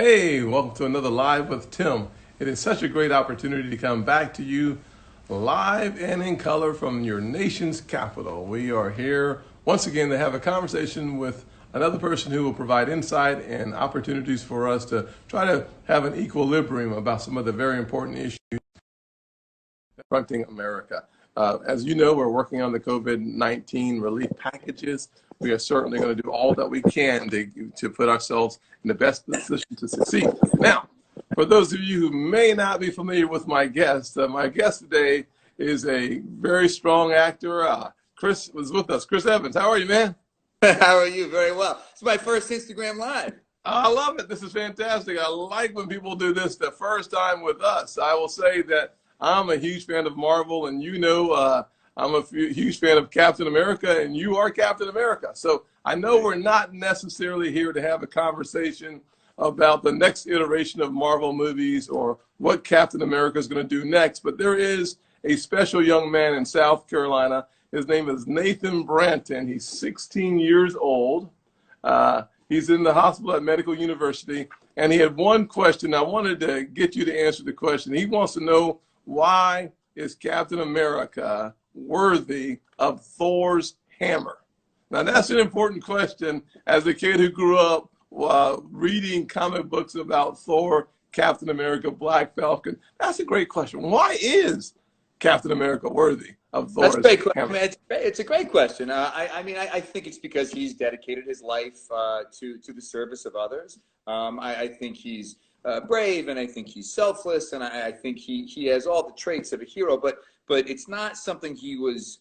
Hey, welcome to another Live with Tim. It is such a great opportunity to come back to you live and in color from your nation's capital. We are here once again to have a conversation with another person who will provide insight and opportunities for us to try to have an equilibrium about some of the very important issues confronting America. As you know, we're working on the COVID-19 relief packages. We are certainly going to do all that we can to put ourselves in the best position to succeed. Now, for those of you who may not be familiar with my guest today is a very strong actor. Chris was with us. Chris Evans, how are you, man? How are you? Very well. It's my first Instagram Live. I love it. This is fantastic. I like when people do this the first time with us. I will say that I'm a huge fan of Marvel, and I'm a huge fan of Captain America, and you are Captain America. So I know we're not necessarily here to have a conversation about the next iteration of Marvel movies or what Captain America is going to do next, but there is a special young man in South Carolina. His name is Nathan Branton. He's 16 years old. He's in the hospital at Medical University, and he had one question. I wanted to get you to answer the question. He wants to know, why is Captain America worthy of Thor's hammer? Now, that's an important question as a kid who grew up reading comic books about Thor, Captain America, Black Falcon. That's a great question. Why is Captain America worthy of Thor's That's a great question. hammer? I mean, it's a great question. I think it's because he's dedicated his life to the service of others. I think he's brave, and I think he's selfless, and I think he has all the traits of a hero, but it's not something he was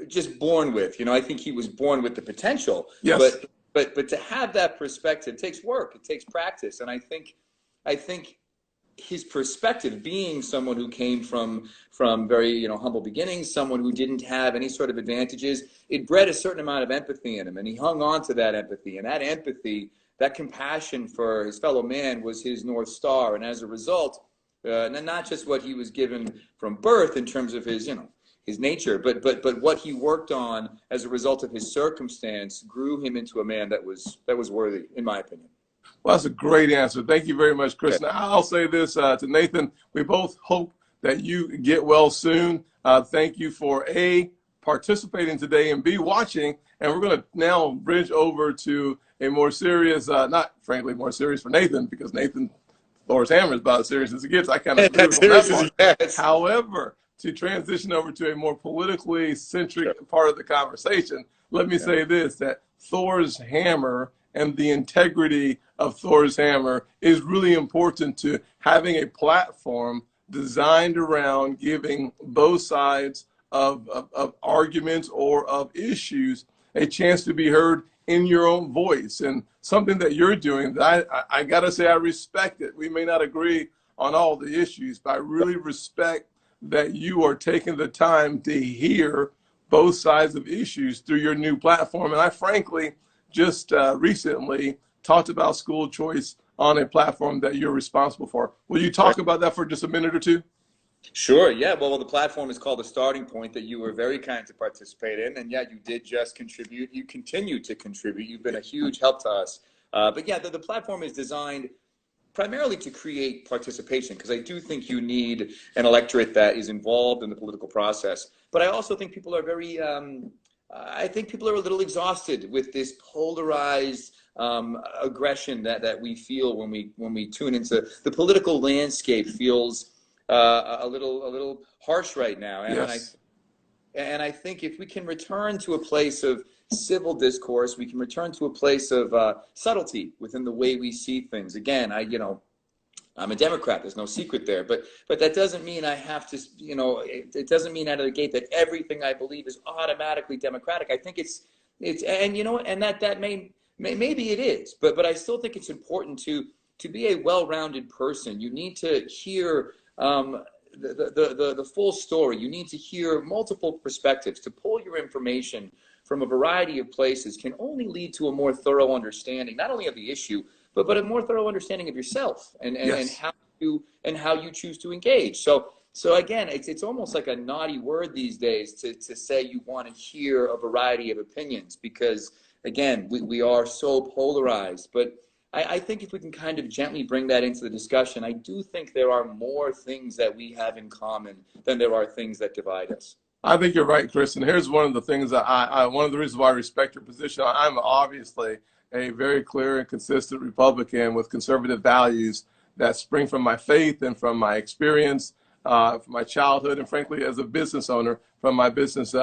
just born with. I think he was born with the potential. Yes. But to have that perspective takes work, it takes practice, and I think his perspective, being someone who came from very humble beginnings, someone who didn't have any sort of advantages, it bred a certain amount of empathy in him, and he hung on to that empathy, and that empathy, that compassion for his fellow man was his North Star. And as a result, not just what he was given from birth in terms of his nature, but what he worked on as a result of his circumstance grew him into a man that was worthy, in my opinion. Well, that's a great answer. Thank you very much, Chris. Now, I'll say this to Nathan. We both hope that you get well soon. Thank you for A, participating today, and B, watching. And we're going to now bridge over to a more serious, not frankly more serious for Nathan, because Nathan, Thor's hammer is about as serious as it gets. I kind of agree with that part. Yes. However, to transition over to a more politically centric part of the conversation, let me say this, that Thor's hammer and the integrity of Thor's hammer is really important to having a platform designed around giving both sides of arguments or of issues a chance to be heard in your own voice. And something that you're doing, that I gotta say, I respect it. We may not agree on all the issues, but I really respect that you are taking the time to hear both sides of issues through your new platform. And I frankly just recently talked about school choice on a platform that you're responsible for. Will you talk about that for just a minute or two? Sure, yeah. Well, the platform is called The Starting Point, that you were very kind to participate in. And yeah, you did just contribute. You continue to contribute. You've been a huge help to us. But yeah, the platform is designed primarily to create participation, because I do think you need an electorate that is involved in the political process. But I also think people are I think people are a little exhausted with this polarized aggression that we feel when we tune into the political landscape. Feels a little harsh right now, and Yes. I think if we can return to a place of civil discourse, we can return to a place of subtlety within the way we see things. Again, I'm a Democrat. There's no secret there, but that doesn't mean I have to. It doesn't mean out of the gate that everything I believe is automatically Democratic. I think it's and that maybe it is, but I still think it's important to be a well-rounded person. You need to hear the full story. You need to hear multiple perspectives. To pull your information from a variety of places can only lead to a more thorough understanding, not only of the issue, but a more thorough understanding of yourself and how you choose to engage. So again, it's almost like a naughty word these days to say you want to hear a variety of opinions, because again, we are so polarized. But I think if we can kind of gently bring that into the discussion, I do think there are more things that we have in common than there are things that divide us. I think you're right, Chris. And here's one of the things that one of the reasons why I respect your position. I'm obviously a very clear and consistent Republican with conservative values that spring from my faith and from my experience, from my childhood, and frankly, as a business owner, from my business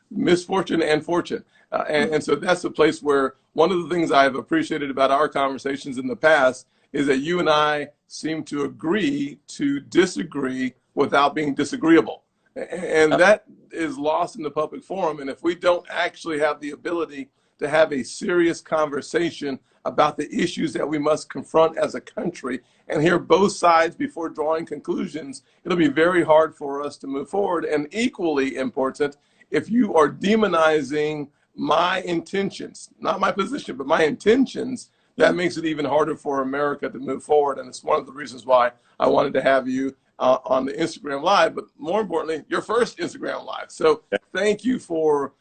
misfortune and fortune. And so that's a place where one of the things I've appreciated about our conversations in the past is that you and I seem to agree to disagree without being disagreeable. And that is lost in the public forum. And if we don't actually have the ability to have a serious conversation about the issues that we must confront as a country and hear both sides before drawing conclusions, it'll be very hard for us to move forward. And equally important, if you are demonizing my intentions, not my position, but my intentions, that makes it even harder for America to move forward. And it's one of the reasons why I wanted to have you on the Instagram Live, but more importantly, your first Instagram Live. So thank you for,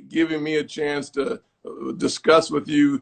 giving me a chance to discuss with you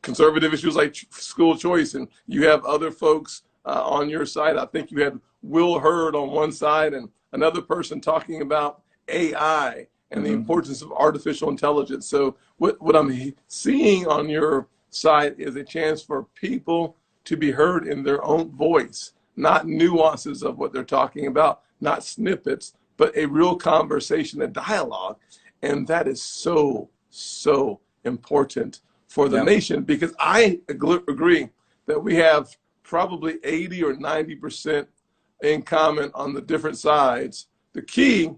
conservative issues like school choice. And you have other folks on your side. I think you had Will Hurd on one side and another person talking about AI and the importance of artificial intelligence. So what I'm seeing on your side is a chance for people to be heard in their own voice, not nuances of what they're talking about, not snippets, but a real conversation, a dialogue. And that is so, so important for the nation, because I agree that we have probably 80 or 90% in common on the different sides. The key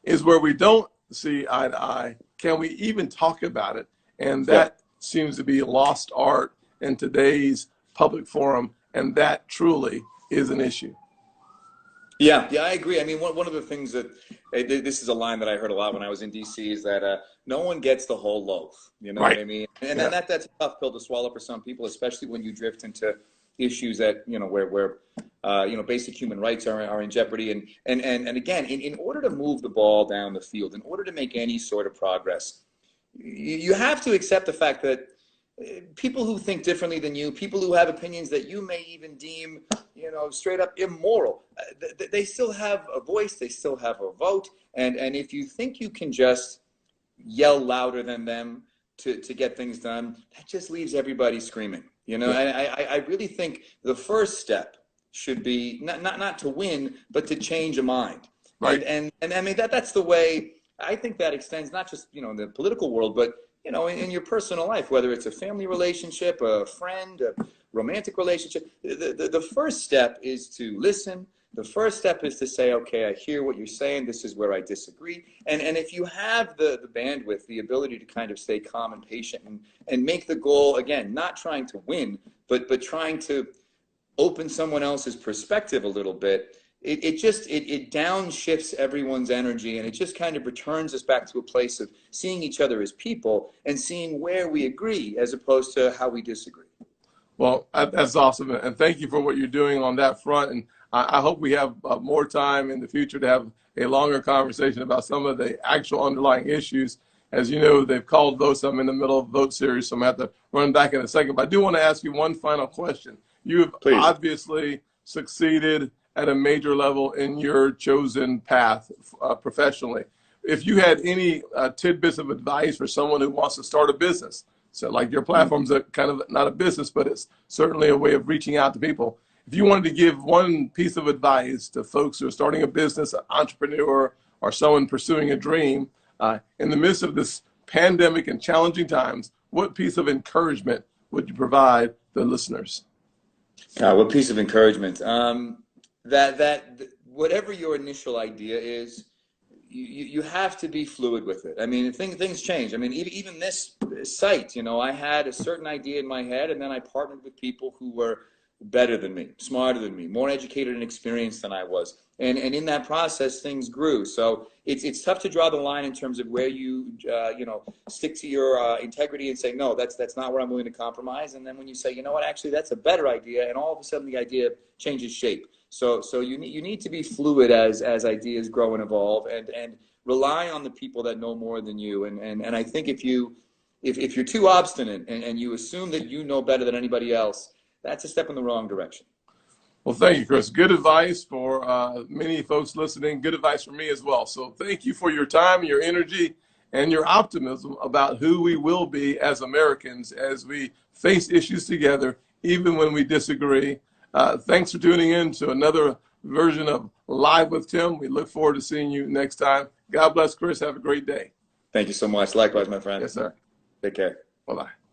is where we don't see eye to eye, can we even talk about it? And that seems to be lost art in today's public forum, and that truly is an issue. Yeah, I agree. I mean, one of the things that, this is a line that I heard a lot when I was in DC, is that no one gets the whole loaf, you know what I mean? And that's a tough pill to swallow for some people, especially when you drift into issues that, where basic human rights are in jeopardy. And again, in order to move the ball down the field, in order to make any sort of progress, you have to accept the fact that people who think differently than you, people who have opinions that you may even deem, straight up immoral, they still have a voice, they still have a vote. And if you think you can just yell louder than them to get things done, that just leaves everybody screaming. I really think the first step should be not to win, but to change a mind. Right. And I mean, that's the way I think that extends, not just, in the political world, but in your personal life, whether it's a family relationship, a friend, a romantic relationship. The first step is to listen. The first step is to say, okay, I hear what you're saying. This is where I disagree. And if you have the bandwidth, the ability to kind of stay calm and patient and make the goal, again, not trying to win, but trying to open someone else's perspective a little bit, it downshifts everyone's energy, and it just kind of returns us back to a place of seeing each other as people and seeing where we agree as opposed to how we disagree. Well, that's awesome. And thank you for what you're doing on that front. And I hope we have more time in the future to have a longer conversation about some of the actual underlying issues. As you know, they've called votes. I'm in the middle of vote series, so I'm going to have to run back in a second. But I do want to ask you one final question. You have obviously succeeded at a major level in your chosen path professionally. If you had any tidbits of advice for someone who wants to start a business, so like your platform's a kind of not a business, but it's certainly a way of reaching out to people. If you wanted to give one piece of advice to folks who are starting a business, an entrepreneur, or someone pursuing a dream in the midst of this pandemic and challenging times, what piece of encouragement would you provide the listeners? What piece of encouragement? That whatever your initial idea is, you have to be fluid with it. I mean, things change. I mean, even this site, I had a certain idea in my head, and then I partnered with people who were better than me, smarter than me, more educated and experienced than I was. And in that process, things grew. So it's tough to draw the line in terms of where you stick to your integrity and say, no, that's not where I'm willing to compromise. And then when you say, you know what, actually that's a better idea, and all of a sudden the idea changes shape. So you need to be fluid as ideas grow and evolve, and rely on the people that know more than you. And I think if you if you're too obstinate and you assume that you know better than anybody else, that's a step in the wrong direction. Well, thank you, Chris. Good advice for many folks listening. Good advice for me as well. So thank you for your time, your energy, and your optimism about who we will be as Americans as we face issues together, even when we disagree. Thanks for tuning in to another version of Live with Tim. We look forward to seeing you next time. God bless, Chris. Have a great day. Thank you so much. Likewise, my friend. Yes, sir. Take care. Bye-bye.